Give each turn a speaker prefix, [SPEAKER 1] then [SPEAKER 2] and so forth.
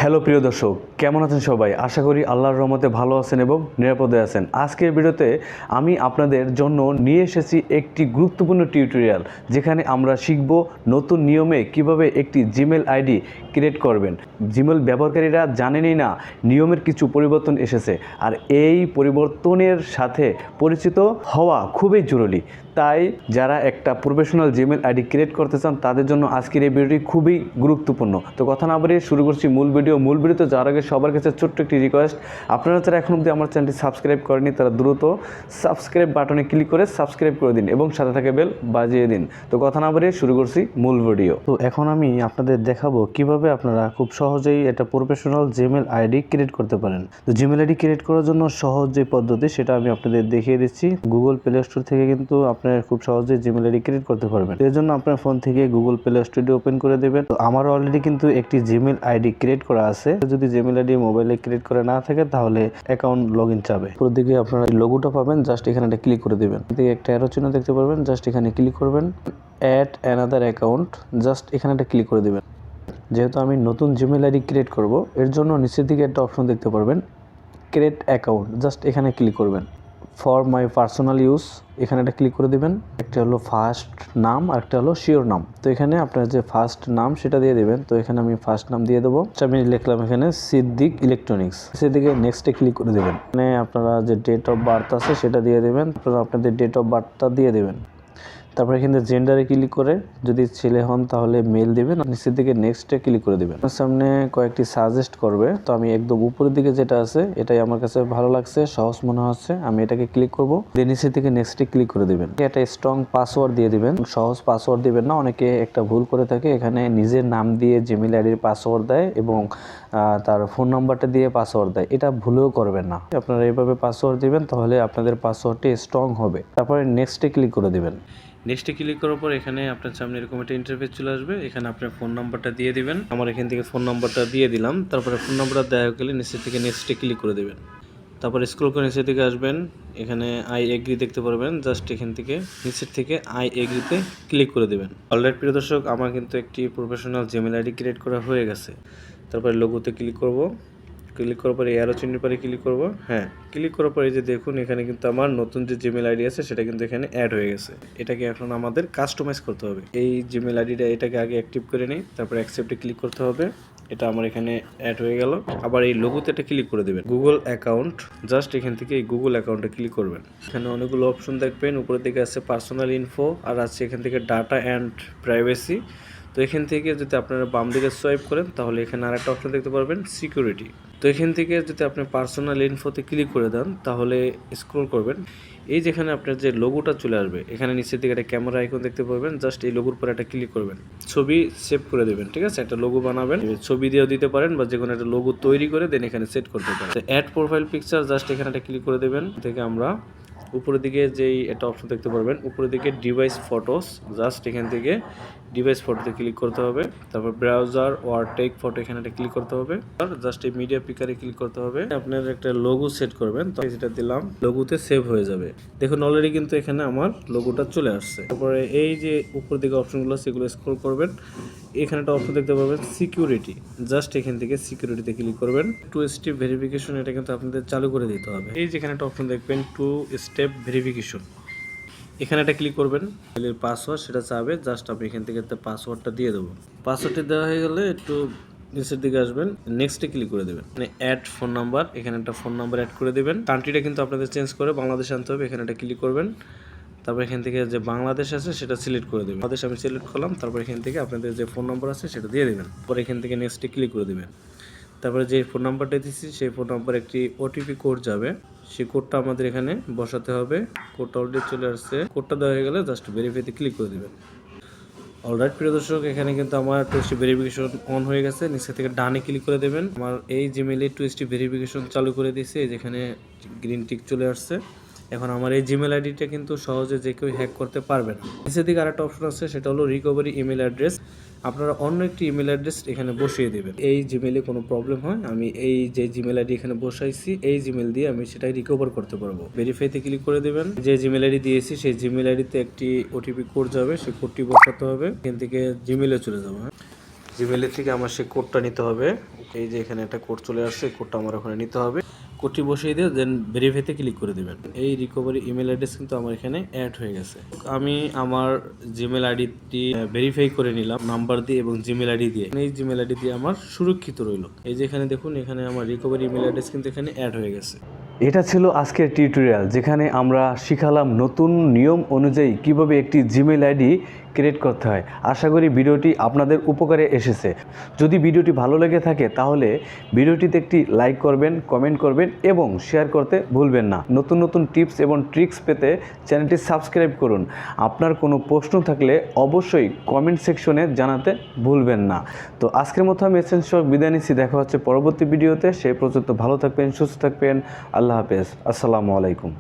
[SPEAKER 1] Hello প্রিয় দর্শক, কেমন আছেন সবাই? আশা করি আল্লাহর রহমতে ভালো আছেন এবং নিরাপদে আছেন। আজকের ভিডিওতে আমি আপনাদের জন্য নিয়ে এসেছি একটি গুরুত্বপূর্ণ টিউটোরিয়াল, যেখানে আমরা শিখব নতুন নিয়মে কিভাবে একটি জিমেল আইডি ক্রিয়েট করবেন। জিমেল ব্যবহারকারীরা জানেনই না নিয়মের কিছু পরিবর্তন এসেছে, আর এই পরিবর্তনের সাথে পরিচিত হওয়া খুবই জরুরি। তাই যারা একটা প্রফেশনাল জিমেল আইডি ক্রিয়েট করতে চান তাদের জন্য আজকের এই ভিডিওটি খুবই গুরুত্বপূর্ণ। তো কথা না বাড়িয়ে শুরু করছি মূল ভিডিওতে যাওয়ার আগে সবার কাছে ছোট্ট একটি রিকোয়েস্ট, আপনারা যারা এখন অবধি আমার চ্যানেলটি সাবস্ক্রাইব করেনি তারা দ্রুত সাবস্ক্রাইব বাটনে ক্লিক করে সাবস্ক্রাইব করে দিন এবং সাথে থাকে বেল বাজিয়ে দিন। তো কথা না বাড়িয়ে শুরু করছি মূল ভিডিও। তো এখন আমি আপনাদের দেখাবো কিভাবে আপনারা খুব সহজেই একটা প্রফেশনাল জিমেল আইডি ক্রিয়েট করতে পারেন। তো জিমেল আইডি ক্রিয়েট করার জন্য সহজ যে পদ্ধতি সেটা আমি আপনাদের দেখিয়ে দিচ্ছি। গুগল প্লে স্টোর থেকে কিন্তু আপনারা খুব সহজেই জিমেল আইডি ক্রিয়েট করতে পারবেন। এর জন্য আপনার ফোন থেকে গুগল প্লে স্টোরটি ওপেন করে দেবেন। তো আমার অলরেডি কিন্তু একটি জিমেল আইডি ক্রিয়েট করা আছে। যদি জিমেল আইডি মোবাইলে ক্রিয়েট করা না থাকে তাহলে অ্যাকাউন্ট লগইন চাবে। উপরের দিকে আপনারা লোগোটা পাবেন, জাস্ট এখানে একটা ক্লিক করে দিবেন। এদিকে একটা অ্যারো চিহ্ন দেখতে পারবেন, জাস্ট এখানে ক্লিক করবেন। অ্যাড অ্যানাদার অ্যাকাউন্ট, জাস্ট এখানে একটা ক্লিক করে দিবেন। যেহেতু আমি নতুন জিমেল আইডি ক্রিয়েট করব, এর জন্য নিচের দিকে একটা অপশন দেখতে পারবেন, ক্রিয়েট অ্যাকাউন্ট, জাস্ট এখানে ক্লিক করবেন। ফর মাই পার্সোনাল ইউজ এখানে একটা ক্লিক করে দিবেন। একটা হলো ফার্স্ট নাম আর একটা হলো শিওর নাম। তো এখানে আপনার যে ফার্স্ট নাম সেটা দিয়ে দিবেন। তো এখানে আমি ফার্স্ট নাম দিয়ে দেবো। আমি লিখলাম এখানে সিদ্দিক ইলেকট্রনিক্স। সেদিকে নেক্সটে ক্লিক করে দেবেন। মানে আপনারা যে ডেট অফ বার্থ আছে সেটা দিয়ে দেবেন। আপনারা আপনাদের ডেট অফ বার্থটা দিয়ে দেবেন। তারপরে এখানে জেন্ডারে ক্লিক করে যদি ছেলে হন তাহলে মেল দিবেন। নিচের দিকে নেক্সটে ক্লিক করে দিবেন। আপনার সামনে কয়েকটি সাজেস্ট করবে, তো আমি একদম উপরের দিকে যেটা আছে এটাই আমার কাছে ভালো লাগছে, সহজ মনে হচ্ছে, আমি এটাকে ক্লিক করব। দিয়ে নিচের দিকে নেক্সটে ক্লিক করে দিবেন। একটা স্ট্রং পাসওয়ার্ড দিয়ে দিবেন। সহজ পাসওয়ার্ড দিবেন না, অনেকে একটা ভুল করে থাকে, এখানে নিজের নাম দিয়ে জিমেল আইডির পাসওয়ার্ড দেয় এবং তার ফোন নাম্বারটা দিয়ে পাসওয়ার্ড দেয়। এটা ভুলেও করবেন না। আপনারা এইভাবে পাসওয়ার্ড দিবেন, তাহলে আপনাদের পাসওয়ার্ডটি স্ট্রং হবে। তারপরে নেক্সটে ক্লিক করে দিবেন। নেক্সটে ক্লিক করার পর এখানে আপনার সামনে এরকম একটা ইন্টারফেস চলে আসবে। এখানে আপনার ফোন নাম্বারটা দিয়ে দিবেন। আমার এখান থেকে ফোন নাম্বারটা দিয়ে দিলাম। তারপরে ফোন নাম্বারটা দেওয়া হয়ে গেলে নিচের থেকে নেক্সটে ক্লিক করে দেবেন। তারপরে স্ক্রল করে নিচের দিকে আসবেন, এখানে আই এগ্রি দেখতে পারবেন, জাস্ট এখান থেকে নিচের থেকে আই এগ্রিতে ক্লিক করে দেবেন। অলরাইট প্রিয় দর্শক, আমার কিন্তু একটি প্রফেশনাল জিমেল আইডি ক্রিয়েট করা হয়ে গেছে। তারপরে লোগোতে ক্লিক করব। ক্লিক করার পরে অ্যারো চিহ্নের পরে ক্লিক করব। হ্যাঁ, ক্লিক করার পরে যে দেখুন এখানে কিন্তু আমার নতুন যে জিমেল আইডি আছে সেটা কিন্তু এখানে অ্যাড হয়ে গেছে। এটাকে এখন আমাদের কাস্টমাইজ করতে হবে। এই জিমেল আইডিটা এটাকে আগে অ্যাক্টিভ করে নিই, তারপরে অ্যাকসেপ্টে ক্লিক করতে হবে। এটা আমার এখানে অ্যাড হয়ে গেল। আবার এই লোগোতে এটা ক্লিক করে দেবেন, গুগল অ্যাকাউন্ট, জাস্ট এখান থেকে এই গুগল অ্যাকাউন্টে ক্লিক করবেন। এখানে অনেকগুলো অপশন দেখবেন, উপরের দিকে আছে পার্সোনাল ইনফো আর আছে এখান থেকে ডাটা অ্যান্ড প্রাইভেসি। তো এখান থেকে যদি আপনারা বাম দিকে সোয়াইপ করেন তাহলে এখানে আরেকটা অপশন দেখতে পারবেন, সিকিউরিটি। তো এখান থেকে যদি আপনি পার্সোনাল ইনফোতে ক্লিক করে দেন তাহলে স্ক্রল করবেন, এই যেখানে আপনার যে লোগোটা চলে আসবে এখানে নিচের দিকে একটা ক্যামেরা আইকন দেখতে পারবেন, জাস্ট এই লোগোর পরে একটা ক্লিক করবেন, ছবি সেভ করে দেবেন। ঠিক আছে, একটা লোগো বানাবেন, ছবি দিয়েও দিতে পারেন বা যে কোনো একটা লোগো তৈরি করে দেন এখানে সেট করতে পারেন। অ্যাড প্রোফাইল পিকচার, জাস্ট এখানে একটা ক্লিক করে দেবেন। থেকে আমরা উপরের দিকে যেই একটা অপশন দেখতে পারবেন, উপরের দিকে ডিভাইস ফটোস, জাস্ট এখান থেকে ডিভাইস ফটোতে ক্লিক করতে হবে। তারপর ব্রাউজার ওয়ার টেক ফটো এখানে একটা ক্লিক করতে হবে। আর জাস্ট এই মিডিয়া পিকারে ক্লিক করতে হবে। আপনার একটা লোগো সেট করবেন, তো যেটা দিলাম লোগোতে সেভ হয়ে যাবে। দেখুন অলরেডি কিন্তু এখানে আমার লোগোটা চলে আসছে। তারপরে এই যে উপর দিকে অপশনগুলো সেগুলো স্ক্রল করবেন, এখানে একটা অপশন দেখতে পাবেন সিকিউরিটি, জাস্ট এখান থেকে সিকিউরিটিতে ক্লিক করবেন। 2 স্টেপ ভেরিফিকেশন এটা কিন্তু আপনাদের চালু করে দিতে হবে। এই যেখানে একটা অপশন দেখবেন 2 স্টেপ ভেরিফিকেশন, এখানে একটা ক্লিক করবেন। মেলের পাসওয়ার্ড সেটা চাবে, জাস্ট আপনি এখান থেকে একটা পাসওয়ার্ডটা দিয়ে দেবো। পাসওয়ার্ডটি দেওয়া হয়ে গেলে একটু নিচের দিকে আসবেন, নেক্সটে ক্লিক করে দেবেন। মানে অ্যাড ফোন নাম্বার, এখানে একটা ফোন নাম্বার অ্যাড করে দেবেন। কান্ট্রিটা কিন্তু আপনাদের চেঞ্জ করে বাংলাদেশে আনতে হবে, এখানে একটা ক্লিক করবেন। তারপর এখান থেকে যে বাংলাদেশ আছে সেটা সিলেক্ট করে দেবেন। বাংলাদেশ আমি সিলেক্ট করলাম। তারপর এখান থেকে আপনাদের যে ফোন নাম্বার আছে সেটা দিয়ে দেবেন। পরে এখান থেকে নেক্সটে ক্লিক করে দেবেন। তারপরে যে ফোন নাম্বারটা দিচ্ছি সেই ফোন নাম্বার একটি ওটিপি কোড যাবে, সেই কোডটা আমাদের এখানে বসাতে হবে। কোডটা অলরেডি চলে আসছে। কোডটা দেওয়া হয়ে গেলে জাস্ট ভেরিফাইতে ক্লিক করে দেবেন। অলরাইট প্রিয় দর্শক, এখানে কিন্তু আমার টু স্টেপ ভেরিফিকেশন অন হয়ে গেছে। নিচে থেকে ডানে ক্লিক করে দেবেন। আমার এই জিমেইলে টু স্টেপ ভেরিফিকেশন চালু করে দিয়েছে, যেখানে গ্রিন টিক চলে আসছে। এখন আমার এই জিমেল আইডিটা কিন্তু সহজে যে কেউ হ্যাক করতে পারবে না। নিচের দিকে আরেকটা অপশন আছে, সেটা হলো রিকভারি ইমেল অ্যাড্রেস। আপনারা অন্য একটি ইমেল অ্যাড্রেস এখানে বসিয়ে দেবেন। এই জিমেলে কোনো প্রবলেম হয়, আমি এই যে জিমেল আইডি এখানে বসাইছি এই জিমেল দিয়ে আমি সেটাই রিকভার করতে পারবো। ভেরিফাইতে ক্লিক করে দেবেন। যে জিমেল আইডি দিয়েছি সেই জিমেল আইডিতে একটি ওটিপি কোড যাবে, সেই কোডটি বসাতে হবে। এখান থেকে জিমেলে চলে যাবো। জিমেলের থেকে আমার সেই কোডটা নিতে হবে। এই যে এখানে একটা কোড চলে আসছে, কোডটা আমার ওখানে নিতে হবে। কোডটি বসিয়ে দিয়ে দেন ভেরিফাইতে ক্লিক করে দেবেন। এই রিকভারি ইমেল অ্যাড্রেস কিন্তু আমার এখানে অ্যাড হয়ে গেছে। আমি আমার জিমেল আইডিটি ভেরিফাই করে নিলাম নাম্বার দিয়ে এবং জিমেল আইডি দিয়ে। এই জিমেল আইডি দিয়ে আমার সুরক্ষিত রইল। এই যে এখানে দেখুন, এখানে আমার রিকভারি ইমেল অ্যাড্রেস কিন্তু এখানে অ্যাড হয়ে গেছে। এটা ছিল আজকের টিউটোরিয়াল, যেখানে আমরা শিখালাম নতুন নিয়ম অনুযায়ী কিভাবে একটি জিমেল আইডি ক্রিয়েট করতে হয়। আশা করি ভিডিওটি আপনাদের উপকারে এসেছে। যদি ভিডিওটি ভালো লেগে থাকে তাহলে ভিডিওটিতে একটি লাইক করবেন, কমেন্ট করবেন এবং শেয়ার করতে ভুলবেন না। নতুন নতুন টিপস এবং ট্রিক্স পেতে চ্যানেলটি সাবস্ক্রাইব করুন। আপনার কোনো প্রশ্ন থাকলে অবশ্যই কমেন্ট সেকশনে জানাতে ভুলবেন না। তো আজকের মতো আমি এসেন্স বিদায় নিচ্ছি। দেখা হচ্ছে পরবর্তী ভিডিওতে। সেই পর্যন্ত ভালো থাকবেন, সুস্থ থাকবেন। আল্লাহ হাফেজ। আসসালামু আলাইকুম।